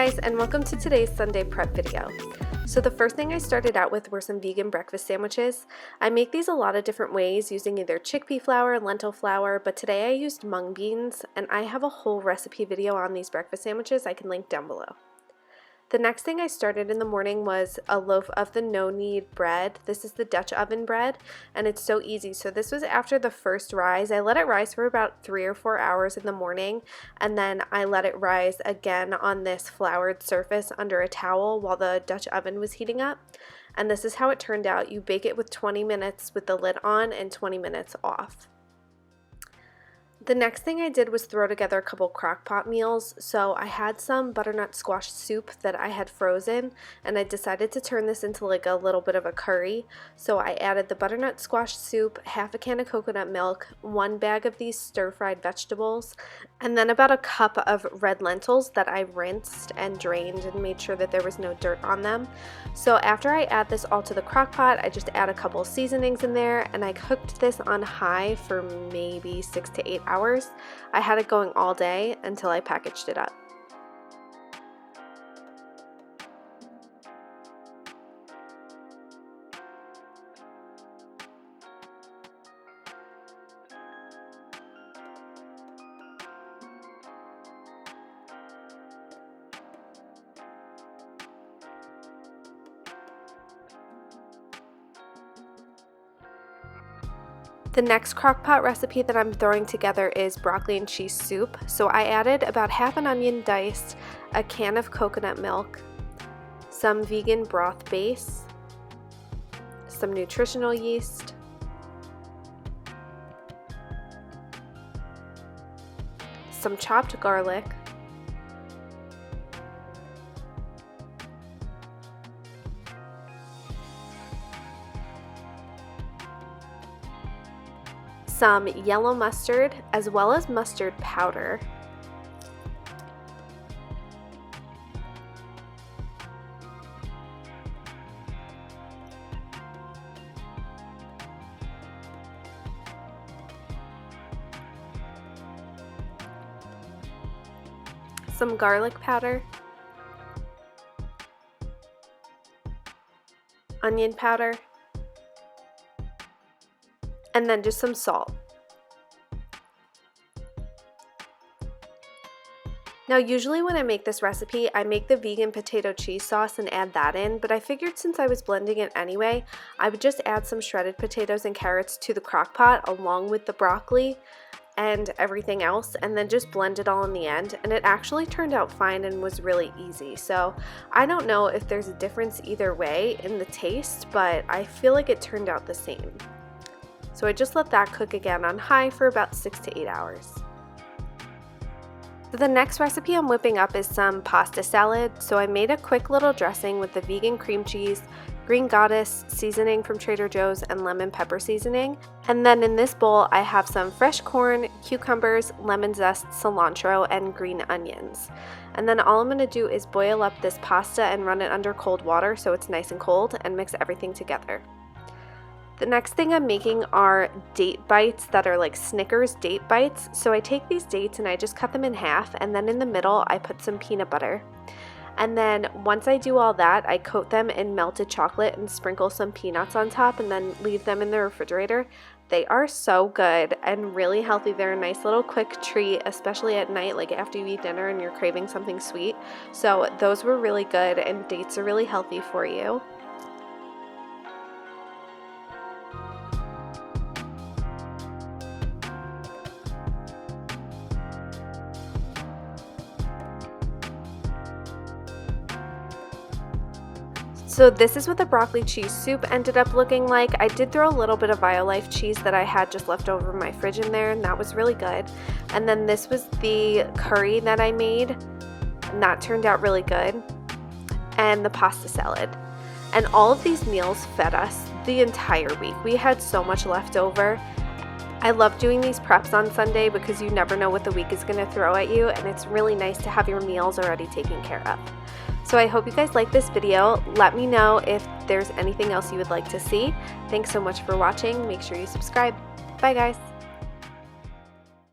guys, and welcome to today's Sunday prep video. So the first thing I started out with were some vegan breakfast sandwiches. I make these a lot of different ways using either chickpea flour, lentil flour, but today I used mung beans, and I have a whole recipe video on these breakfast sandwiches I can link down below. The next thing I started in the morning was a loaf of the no-knead bread. This is the Dutch oven bread, and it's so easy. So this was after the first rise. I let it rise for about 3 or 4 hours in the morning, and then I let it rise again on this floured surface under a towel while the Dutch oven was heating up. And this is how it turned out. You bake it with 20 minutes with the lid on and 20 minutes off. The next thing I did was throw together a couple Crockpot meals. So I had some butternut squash soup that I had frozen, and I decided to turn this into like a little bit of a curry. So I added the butternut squash soup, half a can of coconut milk, 1 bag of these stir-fried vegetables, and then about a cup of red lentils that I rinsed and drained and made sure that there was no dirt on them. So after I add this all to the crock pot, I just add a couple seasonings in there, and I cooked this on high for maybe 6 to 8 hours. I had it going all day until I packaged it up. The next crockpot recipe that I'm throwing together is broccoli and cheese soup. So I added about half an onion diced, a can of coconut milk, some vegan broth base, some nutritional yeast, some chopped garlic, some yellow mustard, as well as mustard powder, some garlic powder, onion powder, and then just some salt. Now usually when I make this recipe, I make the vegan potato cheese sauce and add that in, but I figured since I was blending it anyway, I would just add some shredded potatoes and carrots to the crock pot along with the broccoli and everything else, and then just blend it all in the end, and it actually turned out fine and was really easy. So I don't know if there's a difference either way in the taste, but I feel like it turned out the same. So I just let that cook again on high for about 6 to 8 hours. So the next recipe I'm whipping up is some pasta salad. So I made a quick little dressing with the vegan cream cheese, green goddess seasoning from Trader Joe's, and lemon pepper seasoning. And then in this bowl I have some fresh corn, cucumbers, lemon zest, cilantro, and green onions. And then all I'm going to do is boil up this pasta and run it under cold water so it's nice and cold, and mix everything together. The next thing I'm making are date bites that are like Snickers date bites. So I take these dates and I just cut them in half, and then in the middle I put some peanut butter. And then once I do all that, I coat them in melted chocolate and sprinkle some peanuts on top, and then leave them in the refrigerator. They are so good and really healthy. They're a nice little quick treat, especially at night, like after you eat dinner and you're craving something sweet. So those were really good, and dates are really healthy for you. So this is what the broccoli cheese soup ended up looking like. I did throw a little bit of Violife cheese that I had just left over in my fridge in there, and that was really good. And then this was the curry that I made, and that turned out really good. And the pasta salad. And all of these meals fed us the entire week. We had so much left over. I love doing these preps on Sunday because you never know what the week is going to throw at you, and it's really nice to have your meals already taken care of. So I hope you guys like this video. Let me know if there's anything else you would like to see. Thanks so much for watching. Make sure you subscribe. Bye guys.